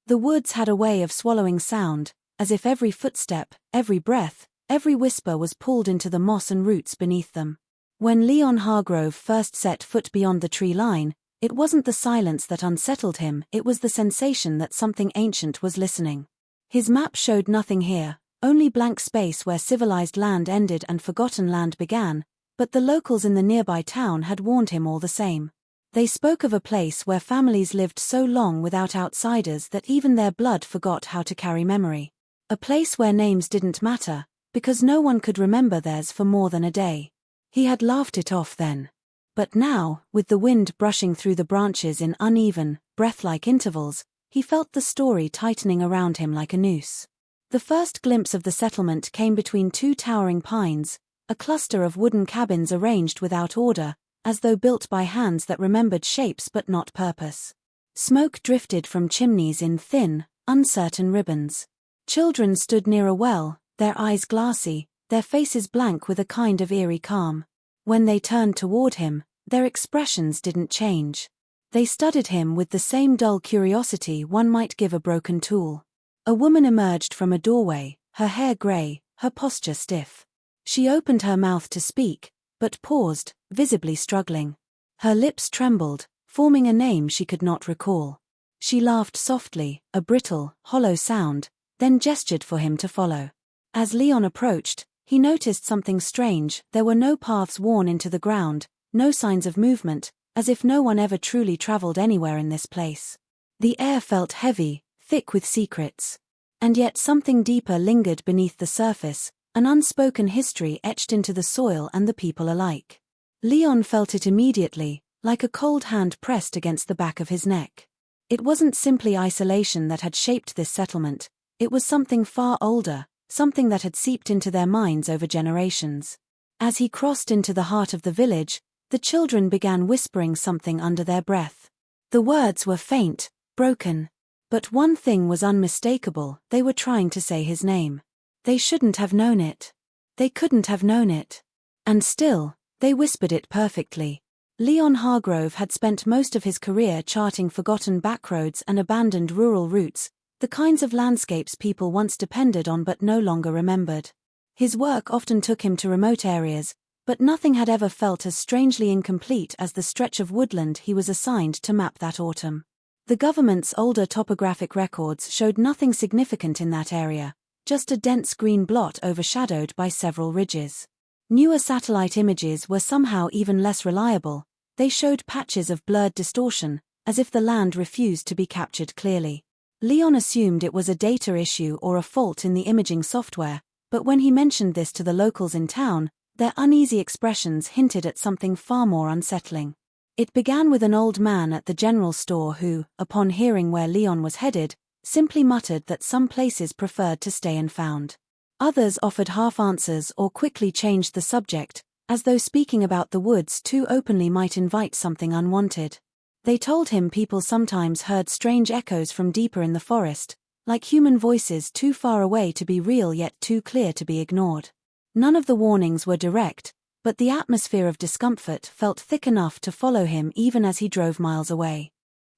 The woods had a way of swallowing sound, as if every footstep, every breath, every whisper was pulled into the moss and roots beneath them. When Leon Hargrove first set foot beyond the tree line, it wasn't the silence that unsettled him, it was the sensation that something ancient was listening. His map showed nothing here, only blank space where civilized land ended and forgotten land began, but the locals in the nearby town had warned him all the same. They spoke of a place where families lived so long without outsiders that even their blood forgot how to carry memory. A place where names didn't matter, because no one could remember theirs for more than a day. He had laughed it off then. But now, with the wind brushing through the branches in uneven, breath-like intervals, he felt the story tightening around him like a noose. The first glimpse of the settlement came between two towering pines, a cluster of wooden cabins arranged without order, as though built by hands that remembered shapes but not purpose. Smoke drifted from chimneys in thin, uncertain ribbons. Children stood near a well, their eyes glassy, their faces blank with a kind of eerie calm. When they turned toward him, their expressions didn't change. They studied him with the same dull curiosity one might give a broken tool. A woman emerged from a doorway, her hair gray, her posture stiff. She opened her mouth to speak, but paused, visibly struggling. Her lips trembled, forming a name she could not recall. She laughed softly, a brittle, hollow sound, then gestured for him to follow. As Leon approached, he noticed something strange. There were no paths worn into the ground, no signs of movement, as if no one ever truly traveled anywhere in this place. The air felt heavy, thick with secrets. And yet something deeper lingered beneath the surface, an unspoken history etched into the soil and the people alike. Leon felt it immediately, like a cold hand pressed against the back of his neck. It wasn't simply isolation that had shaped this settlement, it was something far older, something that had seeped into their minds over generations. As he crossed into the heart of the village, the children began whispering something under their breath. The words were faint, broken. But one thing was unmistakable, they were trying to say his name. They shouldn't have known it. They couldn't have known it. And still, they whispered it perfectly. Leon Hargrove had spent most of his career charting forgotten backroads and abandoned rural routes, the kinds of landscapes people once depended on but no longer remembered. His work often took him to remote areas, but nothing had ever felt as strangely incomplete as the stretch of woodland he was assigned to map that autumn. The government's older topographic records showed nothing significant in that area, just a dense green blot overshadowed by several ridges. Newer satellite images were somehow even less reliable, they showed patches of blurred distortion, as if the land refused to be captured clearly. Leon assumed it was a data issue or a fault in the imaging software, but when he mentioned this to the locals in town, their uneasy expressions hinted at something far more unsettling. It began with an old man at the general store who, upon hearing where Leon was headed, simply muttered that some places preferred to stay unfound. Others offered half answers or quickly changed the subject, as though speaking about the woods too openly might invite something unwanted. They told him people sometimes heard strange echoes from deeper in the forest, like human voices too far away to be real yet too clear to be ignored. None of the warnings were direct, but the atmosphere of discomfort felt thick enough to follow him even as he drove miles away.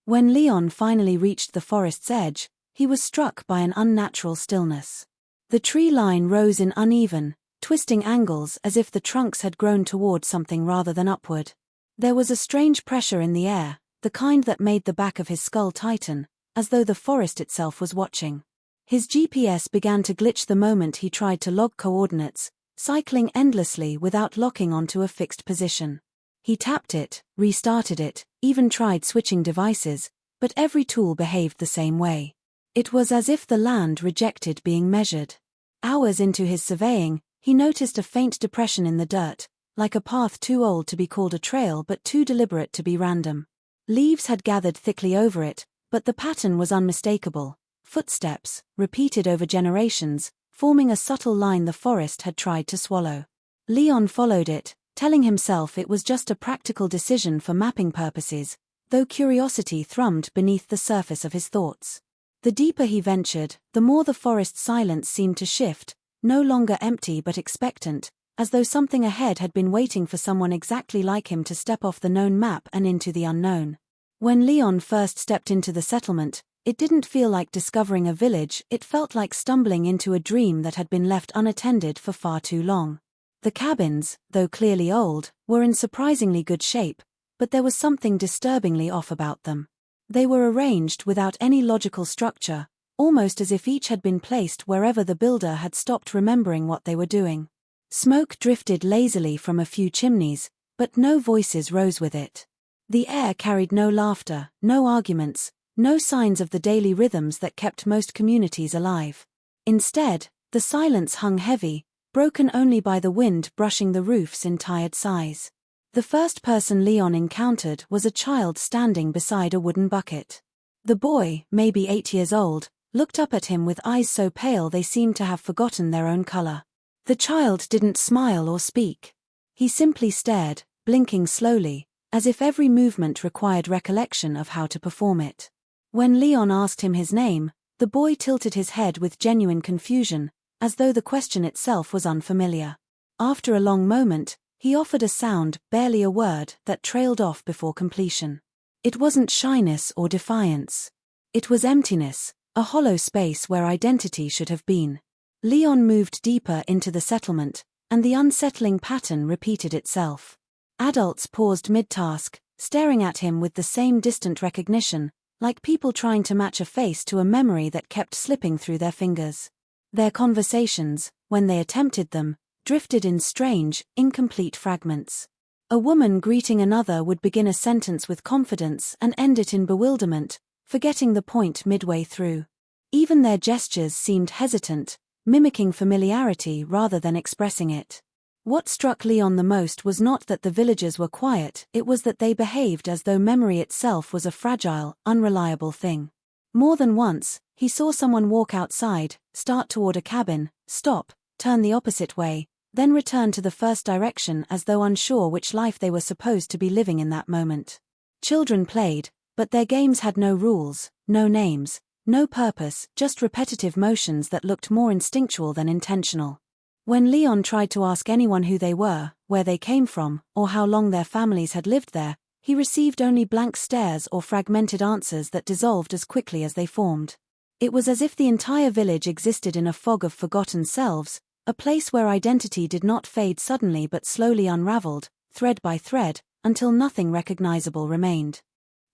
When Leon finally reached the forest's edge, he was struck by an unnatural stillness. The tree line rose in uneven, twisting angles as if the trunks had grown toward something rather than upward. There was a strange pressure in the air, the kind that made the back of his skull tighten, as though the forest itself was watching. His GPS began to glitch the moment he tried to log coordinates, cycling endlessly without locking onto a fixed position. He tapped it, restarted it, even tried switching devices, but every tool behaved the same way. It was as if the land rejected being measured. Hours into his surveying, he noticed a faint depression in the dirt, like a path too old to be called a trail but too deliberate to be random. Leaves had gathered thickly over it, but the pattern was unmistakable. Footsteps, repeated over generations, forming a subtle line the forest had tried to swallow. Leon followed it, telling himself it was just a practical decision for mapping purposes, though curiosity thrummed beneath the surface of his thoughts. The deeper he ventured, the more the forest's silence seemed to shift, no longer empty but expectant, as though something ahead had been waiting for someone exactly like him to step off the known map and into the unknown. When Leon first stepped into the settlement, It didn't feel like discovering a village, it felt like stumbling into a dream that had been left unattended for far too long. The cabins, though clearly old, were in surprisingly good shape, but there was something disturbingly off about them. They were arranged without any logical structure, almost as if each had been placed wherever the builder had stopped remembering what they were doing. Smoke drifted lazily from a few chimneys, but no voices rose with it. The air carried no laughter, no arguments, no signs of the daily rhythms that kept most communities alive. Instead, the silence hung heavy, broken only by the wind brushing the roofs in tired sighs. The first person Leon encountered was a child standing beside a wooden bucket. The boy, maybe 8 years old, looked up at him with eyes so pale they seemed to have forgotten their own color. The child didn't smile or speak. He simply stared, blinking slowly, as if every movement required recollection of how to perform it. When Leon asked him his name, the boy tilted his head with genuine confusion, as though the question itself was unfamiliar. After a long moment, he offered a sound, barely a word, that trailed off before completion. It wasn't shyness or defiance. It was emptiness, a hollow space where identity should have been. Leon moved deeper into the settlement, and the unsettling pattern repeated itself. Adults paused mid-task, staring at him with the same distant recognition, like people trying to match a face to a memory that kept slipping through their fingers. Their conversations, when they attempted them, drifted in strange, incomplete fragments. A woman greeting another would begin a sentence with confidence and end it in bewilderment, forgetting the point midway through. Even their gestures seemed hesitant, mimicking familiarity rather than expressing it. What struck Leon the most was not that the villagers were quiet, it was that they behaved as though memory itself was a fragile, unreliable thing. More than once, he saw someone walk outside, start toward a cabin, stop, turn the opposite way, then return to the first direction as though unsure which life they were supposed to be living in that moment. Children played, but their games had no rules, no names, no purpose, just repetitive motions that looked more instinctual than intentional. When Leon tried to ask anyone who they were, where they came from, or how long their families had lived there, he received only blank stares or fragmented answers that dissolved as quickly as they formed. It was as if the entire village existed in a fog of forgotten selves, a place where identity did not fade suddenly but slowly unraveled, thread by thread, until nothing recognizable remained.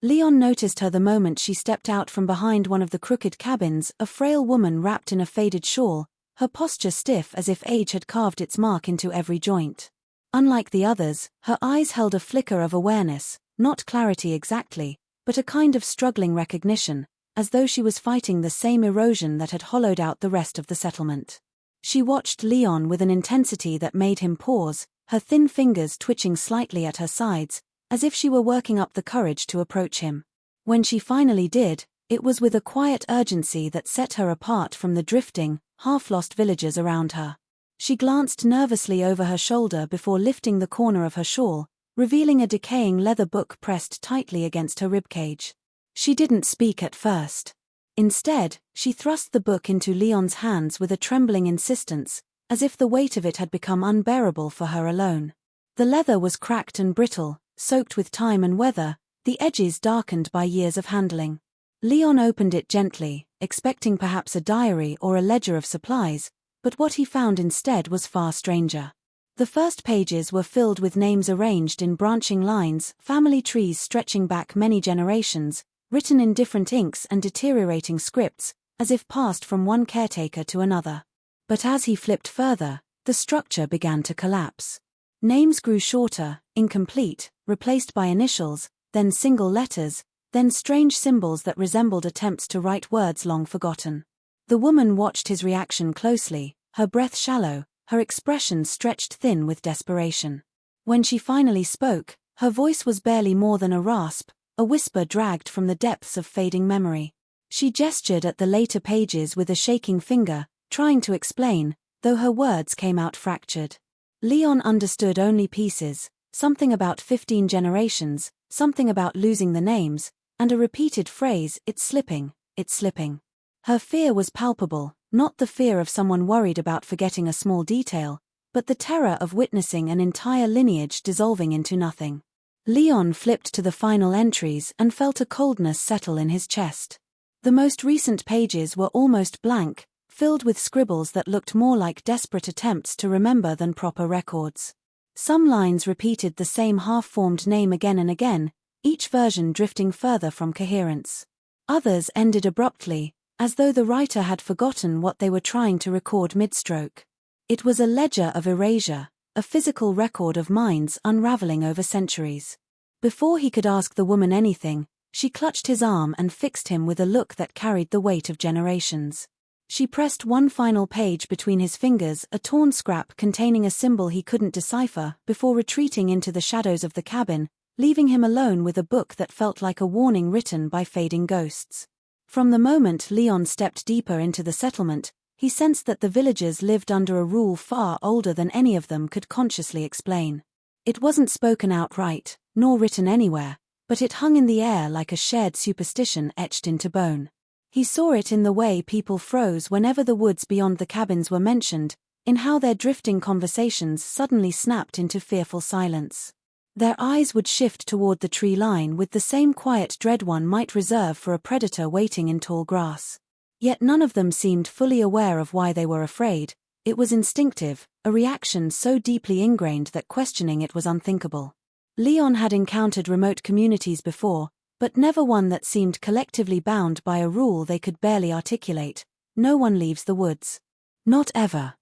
Leon noticed her the moment she stepped out from behind one of the crooked cabins, a frail woman wrapped in a faded shawl, her posture stiff as if age had carved its mark into every joint. Unlike the others, her eyes held a flicker of awareness, not clarity exactly, but a kind of struggling recognition, as though she was fighting the same erosion that had hollowed out the rest of the settlement. She watched Leon with an intensity that made him pause, her thin fingers twitching slightly at her sides, as if she were working up the courage to approach him. When she finally did, it was with a quiet urgency that set her apart from the drifting, half-lost villagers around her. She glanced nervously over her shoulder before lifting the corner of her shawl, revealing a decaying leather book pressed tightly against her ribcage. She didn't speak at first. Instead, she thrust the book into Leon's hands with a trembling insistence, as if the weight of it had become unbearable for her alone. The leather was cracked and brittle, soaked with time and weather, the edges darkened by years of handling. Leon opened it gently, expecting perhaps a diary or a ledger of supplies, but what he found instead was far stranger. The first pages were filled with names arranged in branching lines, family trees stretching back many generations, written in different inks and deteriorating scripts, as if passed from one caretaker to another. But as he flipped further, the structure began to collapse. Names grew shorter, incomplete, replaced by initials, then single letters, then strange symbols that resembled attempts to write words long forgotten. The woman watched his reaction closely, her breath shallow, her expression stretched thin with desperation. When she finally spoke, her voice was barely more than a rasp, a whisper dragged from the depths of fading memory. She gestured at the later pages with a shaking finger, trying to explain, though her words came out fractured. Leon understood only pieces, something about 15 generations, something about losing the names, and a repeated phrase, "It's slipping, it's slipping." Her fear was palpable, not the fear of someone worried about forgetting a small detail, but the terror of witnessing an entire lineage dissolving into nothing. Leon flipped to the final entries and felt a coldness settle in his chest. The most recent pages were almost blank, filled with scribbles that looked more like desperate attempts to remember than proper records. Some lines repeated the same half-formed name again and again, each version drifting further from coherence. Others ended abruptly, as though the writer had forgotten what they were trying to record mid-stroke. It was a ledger of erasure, a physical record of minds unraveling over centuries. Before he could ask the woman anything, she clutched his arm and fixed him with a look that carried the weight of generations. She pressed one final page between his fingers, a torn scrap containing a symbol he couldn't decipher, before retreating into the shadows of the cabin, leaving him alone with a book that felt like a warning written by fading ghosts. From the moment Leon stepped deeper into the settlement, he sensed that the villagers lived under a rule far older than any of them could consciously explain. It wasn't spoken outright, nor written anywhere, but it hung in the air like a shared superstition etched into bone. He saw it in the way people froze whenever the woods beyond the cabins were mentioned, in how their drifting conversations suddenly snapped into fearful silence. Their eyes would shift toward the tree line with the same quiet dread one might reserve for a predator waiting in tall grass. Yet none of them seemed fully aware of why they were afraid. It was instinctive, a reaction so deeply ingrained that questioning it was unthinkable. Leon had encountered remote communities before, but never one that seemed collectively bound by a rule they could barely articulate: no one leaves the woods. Not ever.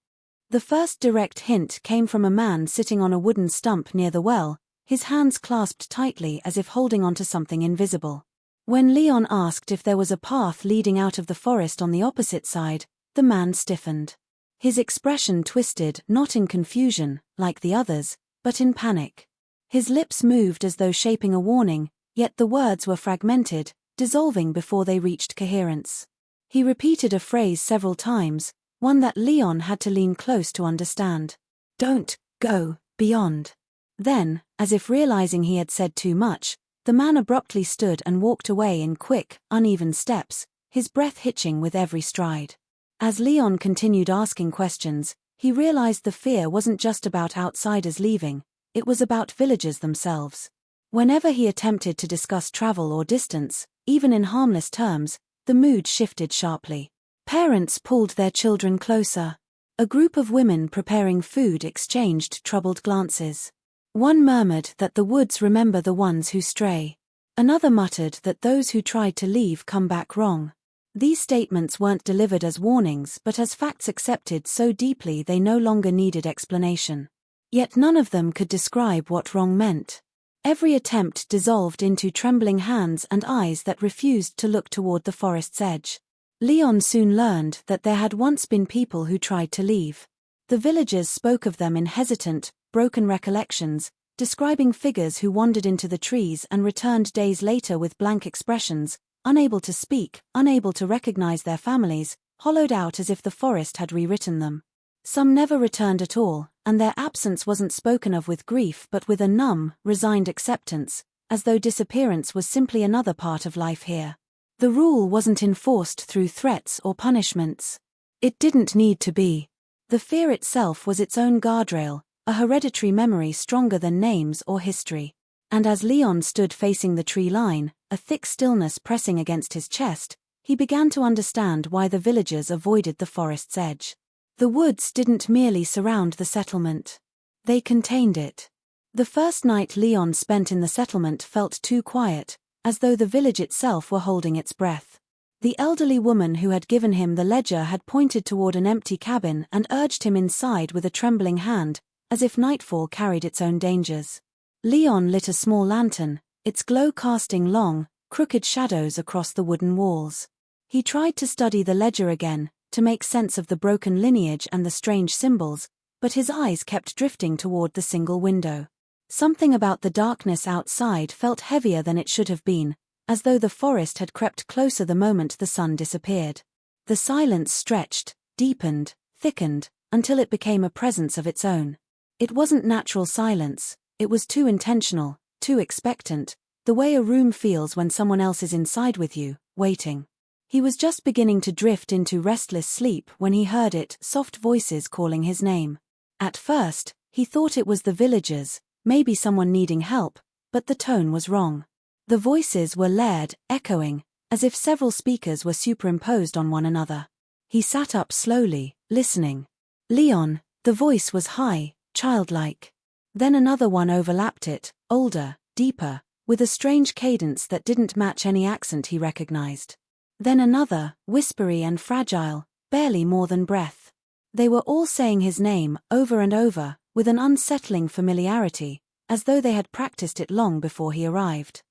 The first direct hint came from a man sitting on a wooden stump near the well, his hands clasped tightly as if holding onto something invisible. When Leon asked if there was a path leading out of the forest on the opposite side, the man stiffened. His expression twisted, not in confusion, like the others, but in panic. His lips moved as though shaping a warning, yet the words were fragmented, dissolving before they reached coherence. He repeated a phrase several times, one that Leon had to lean close to understand. "Don't go beyond." Then, as if realizing he had said too much, the man abruptly stood and walked away in quick, uneven steps, his breath hitching with every stride. As Leon continued asking questions, he realized the fear wasn't just about outsiders leaving, it was about villagers themselves. Whenever he attempted to discuss travel or distance, even in harmless terms, the mood shifted sharply. Parents pulled their children closer. A group of women preparing food exchanged troubled glances. One murmured that the woods remember the ones who stray. Another muttered that those who tried to leave come back wrong. These statements weren't delivered as warnings but as facts accepted so deeply they no longer needed explanation. Yet none of them could describe what wrong meant. Every attempt dissolved into trembling hands and eyes that refused to look toward the forest's edge. Leon soon learned that there had once been people who tried to leave. The villagers spoke of them in hesitant, broken recollections, describing figures who wandered into the trees and returned days later with blank expressions, unable to speak, unable to recognize their families, hollowed out as if the forest had rewritten them. Some never returned at all, and their absence wasn't spoken of with grief but with a numb, resigned acceptance, as though disappearance was simply another part of life here. The rule wasn't enforced through threats or punishments. It didn't need to be. The fear itself was its own guardrail, a hereditary memory stronger than names or history. And as Leon stood facing the tree line, a thick stillness pressing against his chest, he began to understand why the villagers avoided the forest's edge. The woods didn't merely surround the settlement. They contained it. The first night Leon spent in the settlement felt too quiet, as though the village itself were holding its breath. The elderly woman who had given him the ledger had pointed toward an empty cabin and urged him inside with a trembling hand, as if nightfall carried its own dangers. Leon lit a small lantern, its glow casting long, crooked shadows across the wooden walls. He tried to study the ledger again, to make sense of the broken lineage and the strange symbols, but his eyes kept drifting toward the single window. Something about the darkness outside felt heavier than it should have been, as though the forest had crept closer the moment the sun disappeared. The silence stretched, deepened, thickened, until it became a presence of its own. It wasn't natural silence, it was too intentional, too expectant, the way a room feels when someone else is inside with you, waiting. He was just beginning to drift into restless sleep when he heard it, soft voices calling his name. At first, he thought it was the villagers, maybe someone needing help, but the tone was wrong. The voices were layered, echoing, as if several speakers were superimposed on one another. He sat up slowly, listening. Leon, the voice was high, childlike. Then another one overlapped it, older, deeper, with a strange cadence that didn't match any accent he recognized. Then another, whispery and fragile, barely more than breath. They were all saying his name, over and over, with an unsettling familiarity, as though they had practiced it long before he arrived.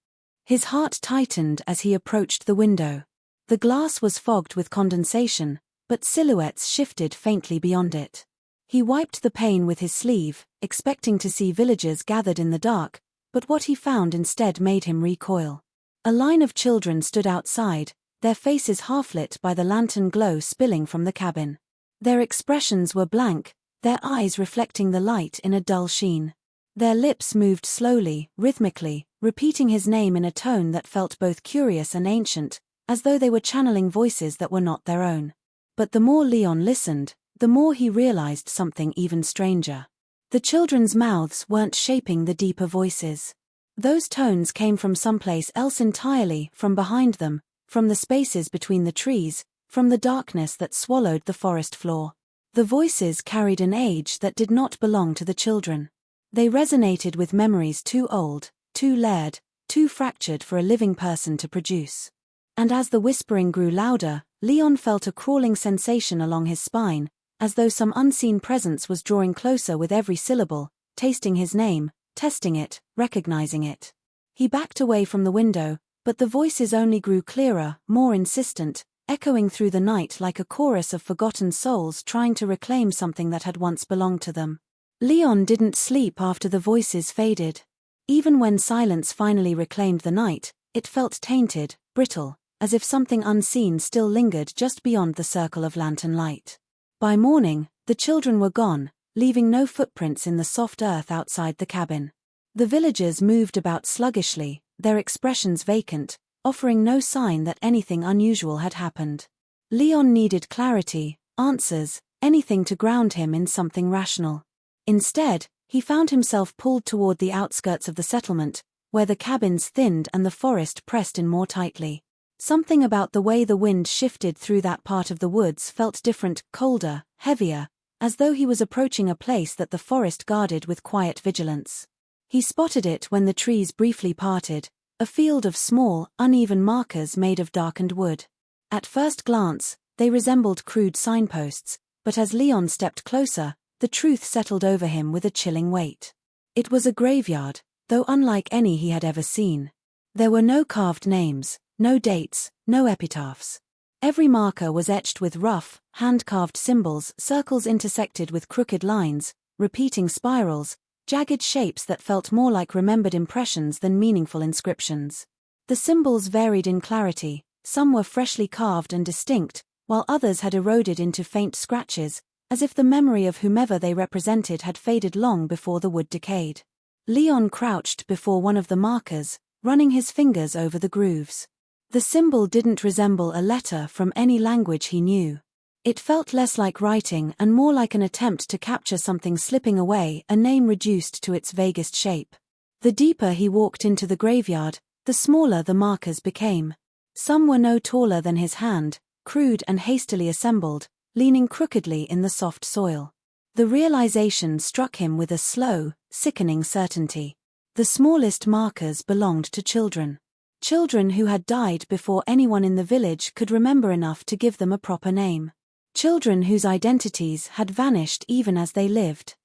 His heart tightened as he approached the window. The glass was fogged with condensation, but silhouettes shifted faintly beyond it. He wiped the pane with his sleeve, expecting to see villagers gathered in the dark, but what he found instead made him recoil. A line of children stood outside, their faces half-lit by the lantern glow spilling from the cabin. Their expressions were blank, their eyes reflecting the light in a dull sheen. Their lips moved slowly, rhythmically, repeating his name in a tone that felt both curious and ancient, as though they were channeling voices that were not their own. But the more Leon listened, the more he realized something even stranger. The children's mouths weren't shaping the deeper voices. Those tones came from someplace else entirely, from behind them, from the spaces between the trees, from the darkness that swallowed the forest floor. The voices carried an age that did not belong to the children. They resonated with memories too old, too layered, too fractured for a living person to produce. And as the whispering grew louder, Leon felt a crawling sensation along his spine, as though some unseen presence was drawing closer with every syllable, tasting his name, testing it, recognizing it. He backed away from the window, but the voices only grew clearer, more insistent, echoing through the night like a chorus of forgotten souls trying to reclaim something that had once belonged to them. Leon didn't sleep after the voices faded. Even when silence finally reclaimed the night, it felt tainted, brittle, as if something unseen still lingered just beyond the circle of lantern light. By morning, the children were gone, leaving no footprints in the soft earth outside the cabin. The villagers moved about sluggishly, their expressions vacant, offering no sign that anything unusual had happened. Leon needed clarity, answers, anything to ground him in something rational. Instead, he found himself pulled toward the outskirts of the settlement, where the cabins thinned and the forest pressed in more tightly. Something about the way the wind shifted through that part of the woods felt different, colder, heavier, as though he was approaching a place that the forest guarded with quiet vigilance. He spotted it when the trees briefly parted, a field of small, uneven markers made of darkened wood. At first glance, they resembled crude signposts, but as Leon stepped closer, the truth settled over him with a chilling weight. It was a graveyard, though unlike any he had ever seen. There were no carved names, no dates, no epitaphs. Every marker was etched with rough, hand-carved symbols, circles intersected with crooked lines, repeating spirals, jagged shapes that felt more like remembered impressions than meaningful inscriptions. The symbols varied in clarity, some were freshly carved and distinct, while others had eroded into faint scratches, as if the memory of whomever they represented had faded long before the wood decayed. Leon crouched before one of the markers, running his fingers over the grooves. The symbol didn't resemble a letter from any language he knew. It felt less like writing and more like an attempt to capture something slipping away, a name reduced to its vaguest shape. The deeper he walked into the graveyard, the smaller the markers became. Some were no taller than his hand, crude and hastily assembled, leaning crookedly in the soft soil. The realization struck him with a slow, sickening certainty. The smallest markers belonged to children. Children who had died before anyone in the village could remember enough to give them a proper name. Children whose identities had vanished even as they lived.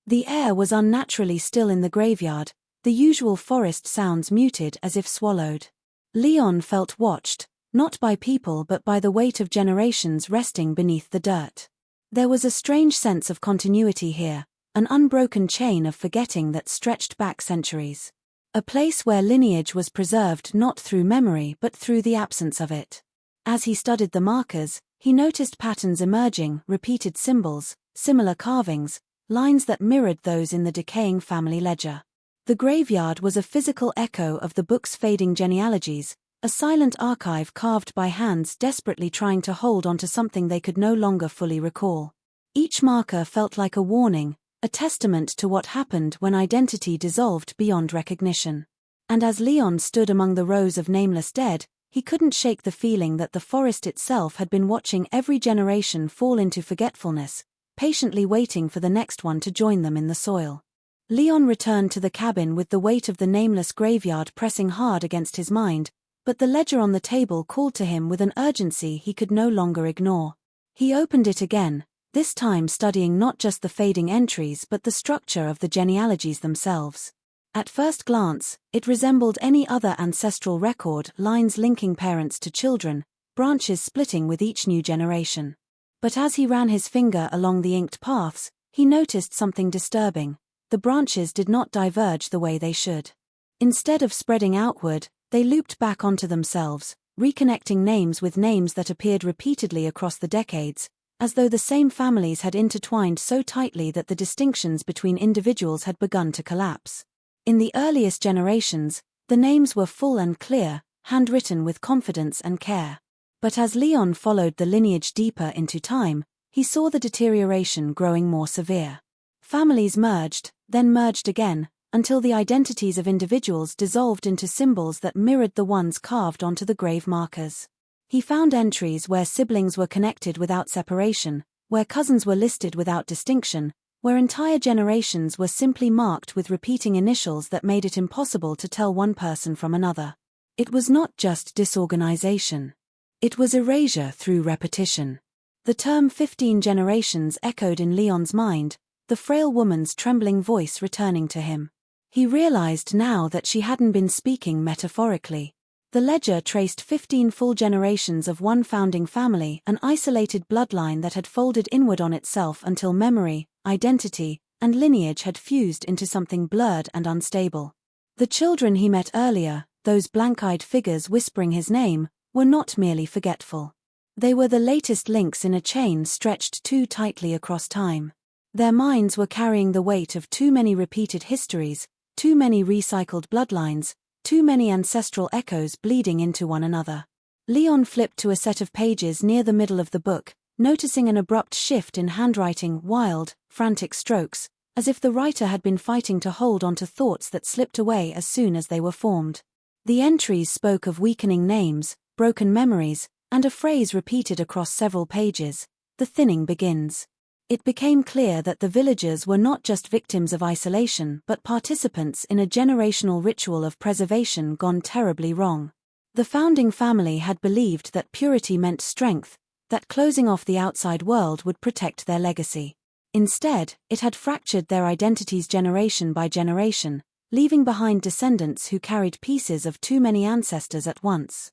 The air was unnaturally still in the graveyard, the usual forest sounds muted as if swallowed. Leon felt watched, not by people but by the weight of generations resting beneath the dirt. There was a strange sense of continuity here, an unbroken chain of forgetting that stretched back centuries. A place where lineage was preserved not through memory but through the absence of it. As he studied the markers, he noticed patterns emerging, repeated symbols, similar carvings, lines that mirrored those in the decaying family ledger. The graveyard was a physical echo of the book's fading genealogies, a silent archive carved by hands desperately trying to hold onto something they could no longer fully recall. Each marker felt like a warning, a testament to what happened when identity dissolved beyond recognition. And as Leon stood among the rows of nameless dead, He couldn't shake the feeling that the forest itself had been watching every generation fall into forgetfulness, patiently waiting for the next one to join them in the soil. Leon returned to the cabin with the weight of the nameless graveyard pressing hard against his mind, but the ledger on the table called to him with an urgency he could no longer ignore. He opened it again, this time studying not just the fading entries but the structure of the genealogies themselves. At first glance, it resembled any other ancestral record, lines linking parents to children, branches splitting with each new generation. But as he ran his finger along the inked paths, he noticed something disturbing. The branches did not diverge the way they should. Instead of spreading outward, they looped back onto themselves, reconnecting names with names that appeared repeatedly across the decades, as though the same families had intertwined so tightly that the distinctions between individuals had begun to collapse. In the earliest generations, the names were full and clear, handwritten with confidence and care. But as Leon followed the lineage deeper into time, he saw the deterioration growing more severe. Families merged, then merged again, until the identities of individuals dissolved into symbols that mirrored the ones carved onto the grave markers. He found entries where siblings were connected without separation, where cousins were listed without distinction, where entire generations were simply marked with repeating initials that made it impossible to tell one person from another. It was not just disorganization. It was erasure through repetition. The term 15 generations echoed in Leon's mind, the frail woman's trembling voice returning to him. He realized now that she hadn't been speaking metaphorically. The ledger traced 15 full generations of one founding family, an isolated bloodline that had folded inward on itself until memory, identity, and lineage had fused into something blurred and unstable. The children he met earlier, those blank-eyed figures whispering his name, were not merely forgetful. They were the latest links in a chain stretched too tightly across time. Their minds were carrying the weight of too many repeated histories, too many recycled bloodlines, too many ancestral echoes bleeding into one another. Leon flipped to a set of pages near the middle of the book, noticing an abrupt shift in handwriting, wild, frantic strokes, as if the writer had been fighting to hold onto thoughts that slipped away as soon as they were formed. The entries spoke of weakening names, broken memories, and a phrase repeated across several pages: "The thinning begins." It became clear that the villagers were not just victims of isolation but participants in a generational ritual of preservation gone terribly wrong. The founding family had believed that purity meant strength, that closing off the outside world would protect their legacy. Instead, it had fractured their identities generation by generation, leaving behind descendants who carried pieces of too many ancestors at once.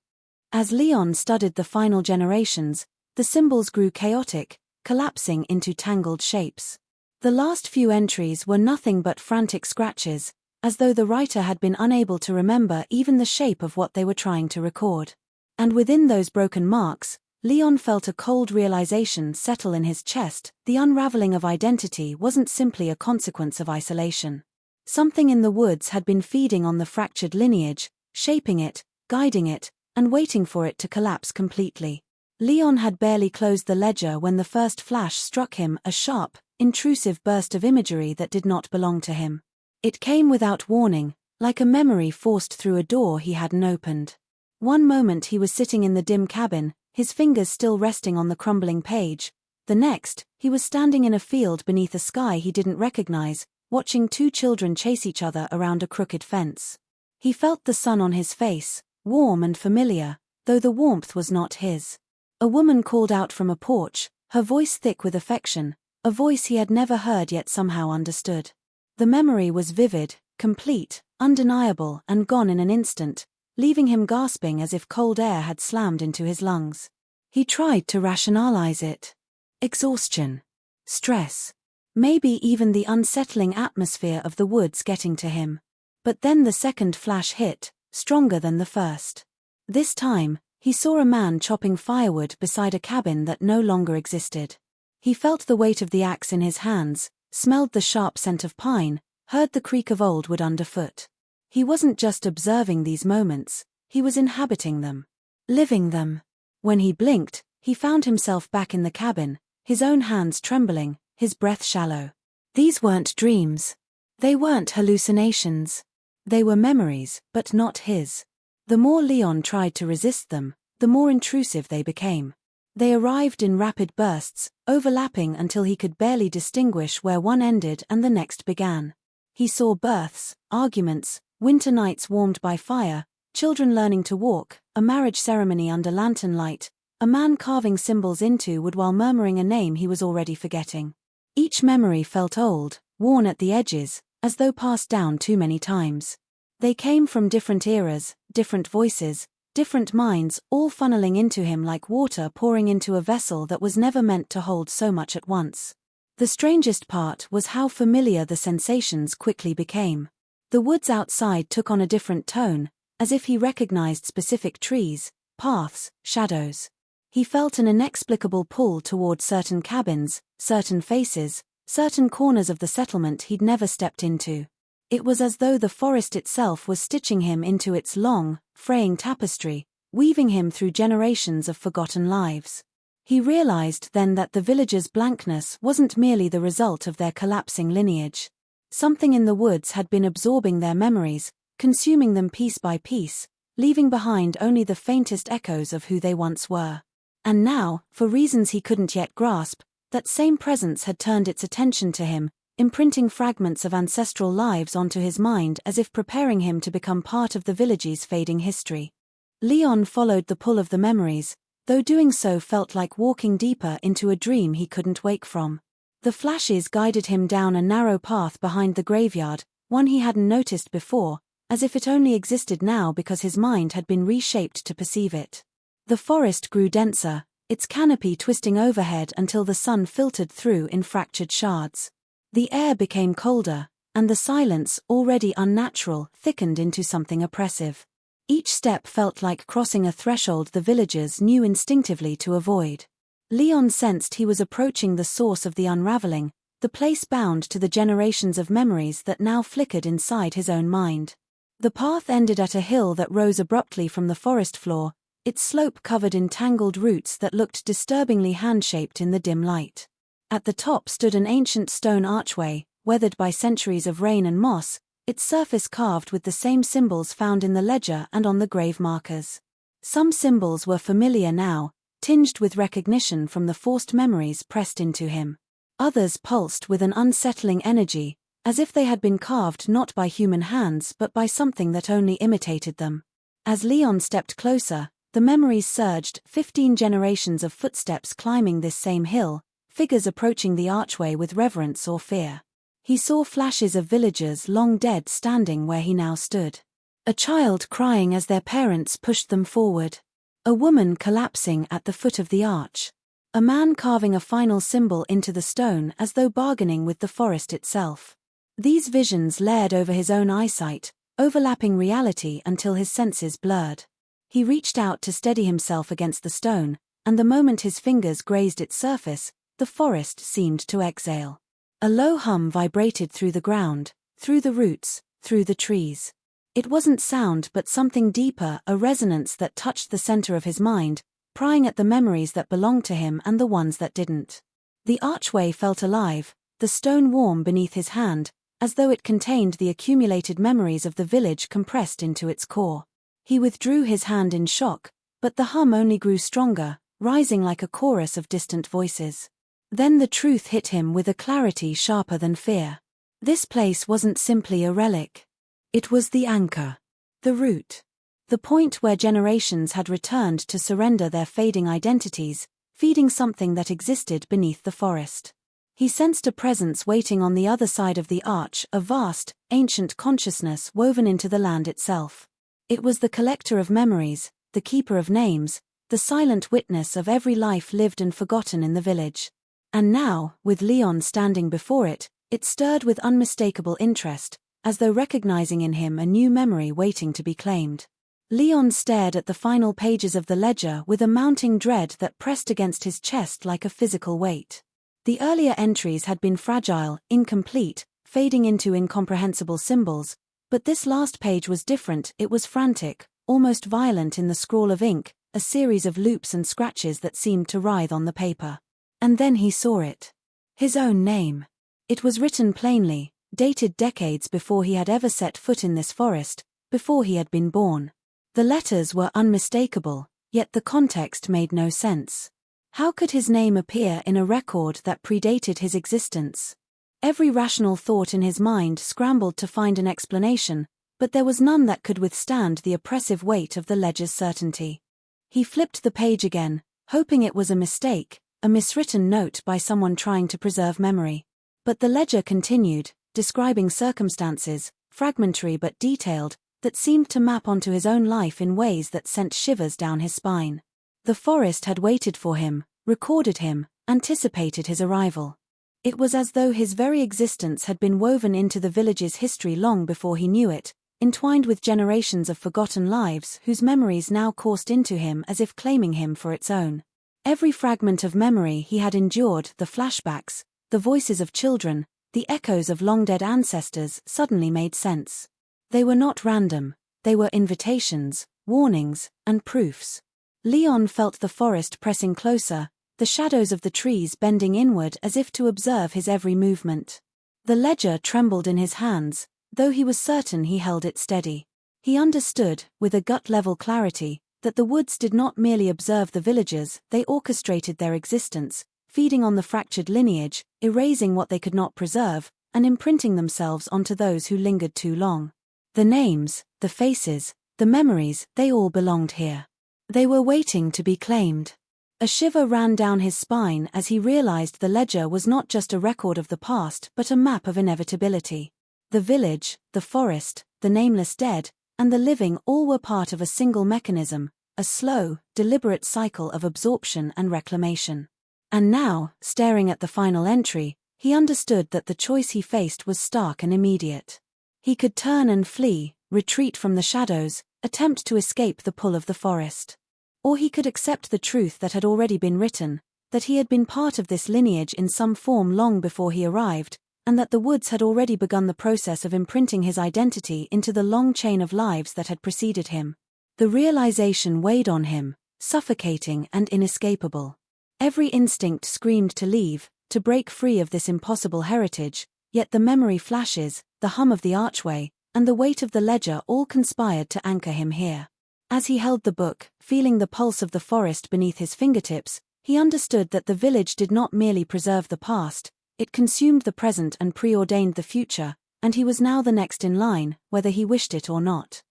As Leon studied the final generations, the symbols grew chaotic, collapsing into tangled shapes. The last few entries were nothing but frantic scratches, as though the writer had been unable to remember even the shape of what they were trying to record. And within those broken marks, Leon felt a cold realization settle in his chest: the unraveling of identity wasn't simply a consequence of isolation. Something in the woods had been feeding on the fractured lineage, shaping it, guiding it, and waiting for it to collapse completely. Leon had barely closed the ledger when the first flash struck him, a sharp, intrusive burst of imagery that did not belong to him. It came without warning, like a memory forced through a door he hadn't opened. One moment he was sitting in the dim cabin, his fingers still resting on the crumbling page. The next, he was standing in a field beneath a sky he didn't recognize, watching two children chase each other around a crooked fence. He felt the sun on his face, warm and familiar, though the warmth was not his. A woman called out from a porch, her voice thick with affection, a voice he had never heard yet somehow understood. The memory was vivid, complete, undeniable, and gone in an instant, leaving him gasping as if cold air had slammed into his lungs. He tried to rationalize it. Exhaustion. Stress. Maybe even the unsettling atmosphere of the woods getting to him. But then the second flash hit, stronger than the first. This time, he saw a man chopping firewood beside a cabin that no longer existed. He felt the weight of the axe in his hands, smelled the sharp scent of pine, heard the creak of old wood underfoot. He wasn't just observing these moments, he was inhabiting them. Living them. When he blinked, he found himself back in the cabin, his own hands trembling, his breath shallow. These weren't dreams. They weren't hallucinations. They were memories, but not his. The more Leon tried to resist them, the more intrusive they became. They arrived in rapid bursts, overlapping until he could barely distinguish where one ended and the next began. He saw births, arguments, winter nights warmed by fire, children learning to walk, a marriage ceremony under lantern light, a man carving symbols into wood while murmuring a name he was already forgetting. Each memory felt old, worn at the edges, as though passed down too many times. They came from different eras, different voices, different minds, all funneling into him like water pouring into a vessel that was never meant to hold so much at once. The strangest part was how familiar the sensations quickly became. The woods outside took on a different tone, as if he recognized specific trees, paths, shadows. He felt an inexplicable pull toward certain cabins, certain faces, certain corners of the settlement he'd never stepped into. It was as though the forest itself was stitching him into its long, fraying tapestry, weaving him through generations of forgotten lives. He realized then that the villagers' blankness wasn't merely the result of their collapsing lineage. Something in the woods had been absorbing their memories, consuming them piece by piece, leaving behind only the faintest echoes of who they once were. And now, for reasons he couldn't yet grasp, that same presence had turned its attention to him, imprinting fragments of ancestral lives onto his mind as if preparing him to become part of the village's fading history. Leon followed the pull of the memories, though doing so felt like walking deeper into a dream he couldn't wake from. The flashes guided him down a narrow path behind the graveyard, one he hadn't noticed before, as if it only existed now because his mind had been reshaped to perceive it. The forest grew denser, its canopy twisting overhead until the sun filtered through in fractured shards. The air became colder, and the silence, already unnatural, thickened into something oppressive. Each step felt like crossing a threshold the villagers knew instinctively to avoid. Leon sensed he was approaching the source of the unraveling, the place bound to the generations of memories that now flickered inside his own mind. The path ended at a hill that rose abruptly from the forest floor, its slope covered in tangled roots that looked disturbingly hand-shaped in the dim light. At the top stood an ancient stone archway, weathered by centuries of rain and moss, its surface carved with the same symbols found in the ledger and on the grave markers. Some symbols were familiar now, tinged with recognition from the forced memories pressed into him. Others pulsed with an unsettling energy, as if they had been carved not by human hands but by something that only imitated them. As Leon stepped closer, the memories surged, 15 generations of footsteps climbing this same hill, figures approaching the archway with reverence or fear. He saw flashes of villagers long dead standing where he now stood. A child crying as their parents pushed them forward. A woman collapsing at the foot of the arch. A man carving a final symbol into the stone as though bargaining with the forest itself. These visions layered over his own eyesight, overlapping reality until his senses blurred. He reached out to steady himself against the stone, and the moment his fingers grazed its surface, the forest seemed to exhale. A low hum vibrated through the ground, through the roots, through the trees. It wasn't sound but something deeper, a resonance that touched the center of his mind, prying at the memories that belonged to him and the ones that didn't. The archway felt alive, the stone warm beneath his hand, as though it contained the accumulated memories of the village compressed into its core. He withdrew his hand in shock, but the hum only grew stronger, rising like a chorus of distant voices. Then the truth hit him with a clarity sharper than fear. This place wasn't simply a relic. It was the anchor. The root. The point where generations had returned to surrender their fading identities, feeding something that existed beneath the forest. He sensed a presence waiting on the other side of the arch, a vast, ancient consciousness woven into the land itself. It was the collector of memories, the keeper of names, the silent witness of every life lived and forgotten in the village. And now, with Leon standing before it, it stirred with unmistakable interest, as though recognizing in him a new memory waiting to be claimed. Leon stared at the final pages of the ledger with a mounting dread that pressed against his chest like a physical weight. The earlier entries had been fragile, incomplete, fading into incomprehensible symbols, but this last page was different. It was frantic, almost violent in the scrawl of ink, a series of loops and scratches that seemed to writhe on the paper. And then he saw it. His own name. It was written plainly, dated decades before he had ever set foot in this forest, before he had been born. The letters were unmistakable, yet the context made no sense. How could his name appear in a record that predated his existence? Every rational thought in his mind scrambled to find an explanation, but there was none that could withstand the oppressive weight of the ledger's certainty. He flipped the page again, hoping it was a mistake, a miswritten note by someone trying to preserve memory. But the ledger continued, describing circumstances, fragmentary but detailed, that seemed to map onto his own life in ways that sent shivers down his spine. The forest had waited for him, recorded him, anticipated his arrival. It was as though his very existence had been woven into the village's history long before he knew it, entwined with generations of forgotten lives whose memories now coursed into him as if claiming him for its own. Every fragment of memory he had endured, the flashbacks, the voices of children, the echoes of long-dead ancestors, suddenly made sense. They were not random, they were invitations, warnings, and proofs. Leon felt the forest pressing closer, the shadows of the trees bending inward as if to observe his every movement. The ledger trembled in his hands, though he was certain he held it steady. He understood, with a gut-level clarity, that the woods did not merely observe the villagers, they orchestrated their existence, feeding on the fractured lineage, erasing what they could not preserve, and imprinting themselves onto those who lingered too long. The names, the faces, the memories, they all belonged here. They were waiting to be claimed. A shiver ran down his spine as he realized the ledger was not just a record of the past but a map of inevitability. The village, the forest, the nameless dead, and the living all were part of a single mechanism, a slow, deliberate cycle of absorption and reclamation. And now, staring at the final entry, he understood that the choice he faced was stark and immediate. He could turn and flee, retreat from the shadows, attempt to escape the pull of the forest. Or he could accept the truth that had already been written, that he had been part of this lineage in some form long before he arrived, and that the woods had already begun the process of imprinting his identity into the long chain of lives that had preceded him. The realization weighed on him, suffocating and inescapable. Every instinct screamed to leave, to break free of this impossible heritage, yet the memory flashes, the hum of the archway, and the weight of the ledger all conspired to anchor him here. As he held the book, feeling the pulse of the forest beneath his fingertips, he understood that the village did not merely preserve the past, it consumed the present and preordained the future, and he was now the next in line, whether he wished it or not.